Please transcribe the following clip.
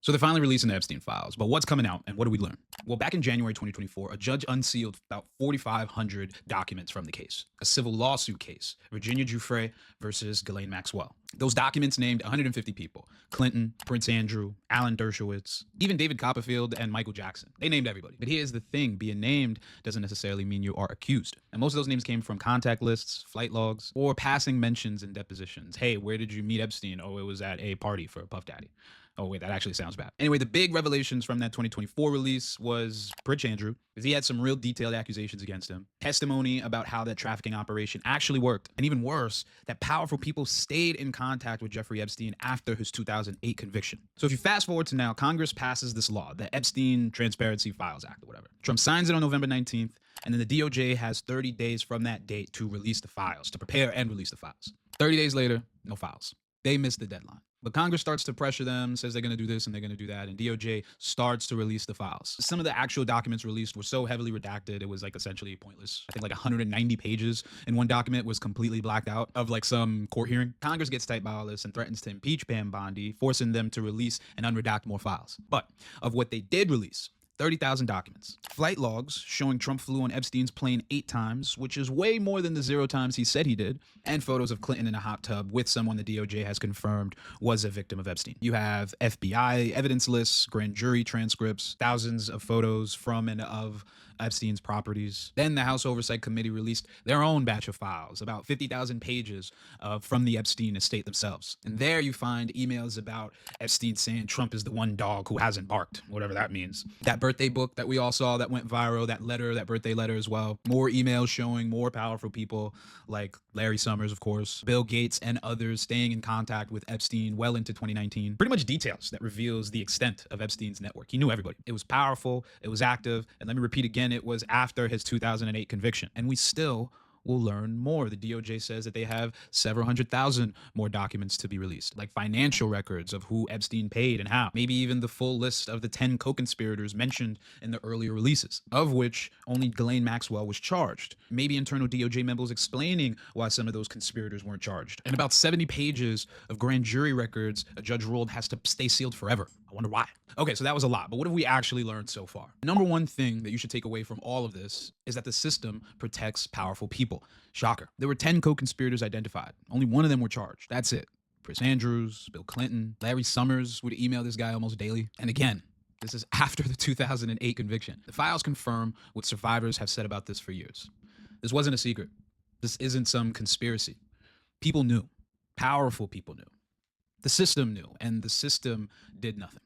So they're finally releasing the Epstein files, but what's coming out and what do we learn? Well, back in January 2024, a judge unsealed about 4,500 documents from the case, a civil lawsuit case, Virginia Giuffre versus Ghislaine Maxwell. Those documents named 150 people: Clinton, Prince Andrew, Alan Dershowitz, even David Copperfield and Michael Jackson. They named everybody. But here's the thing: being named doesn't necessarily mean you are accused. And most of those names came from contact lists, flight logs, or passing mentions in depositions. Hey, where did you meet Epstein? Oh, it was at a party for Puff Daddy. Oh, wait, that actually sounds bad. Anyway, the big revelations from that 2024 release was Prince Andrew, because he had some real detailed accusations against him, testimony about how that trafficking operation actually worked, and even worse, that powerful people stayed in contact with Jeffrey Epstein after his 2008 conviction. So if you fast forward to now, Congress passes this law, the Epstein Transparency Files Act or whatever. Trump signs it on November 19th, and then the DOJ has 30 days from that date to release the files, to prepare and release the files. 30 days later, no files. They missed the deadline. But Congress starts to pressure them, says they're going to do this and they're going to do that, and DOJ starts to release the files. Some of the actual documents released were so heavily redacted, it was like essentially pointless. I think like 190 pages in one document was completely blacked out of like some court hearing. Congress gets tight by all this and threatens to impeach Pam Bondi, forcing them to release and unredact more files. But of what they did release, 30,000 documents. Flight logs showing Trump flew on Epstein's plane 8 times, which is way more than the 0 times he said he did, and photos of Clinton in a hot tub with someone the DOJ has confirmed was a victim of Epstein. You have FBI evidence lists, grand jury transcripts, thousands of photos from and of Epstein's properties. Then the House Oversight Committee released their own batch of files, about 50,000 pages from the Epstein estate themselves. And there you find emails about Epstein saying Trump is the one dog who hasn't barked, whatever that means. That birthday book that we all saw that went viral, that letter, that birthday letter as well. More emails showing more powerful people like Larry Summers, of course, Bill Gates, and others staying in contact with Epstein well into 2019. Pretty much details that reveals the extent of Epstein's network. He knew everybody. It was powerful, it was active, and let me repeat again, it was after his 2008 conviction. And we still will learn more. The DOJ says that they have several 100,000 more documents to be released, like financial records of who Epstein paid and how, maybe even the full list of the 10 co-conspirators mentioned in the earlier releases, of which only Ghislaine Maxwell was charged. Maybe internal DOJ memos explaining why some of those conspirators weren't charged. And about 70 pages of grand jury records a judge ruled has to stay sealed forever. I wonder why. Okay, so that was a lot, but what have we actually learned so far? Number one thing that you should take away from all of this is that the system protects powerful people. Shocker. There were 10 co-conspirators identified. Only one of them were charged. That's it. Prince Andrews, Bill Clinton, Larry Summers would email this guy almost daily. And again, this is after the 2008 conviction. The files confirm what survivors have said about this for years. This wasn't a secret. This isn't some conspiracy. People knew. Powerful people knew. The system knew, and the system did nothing.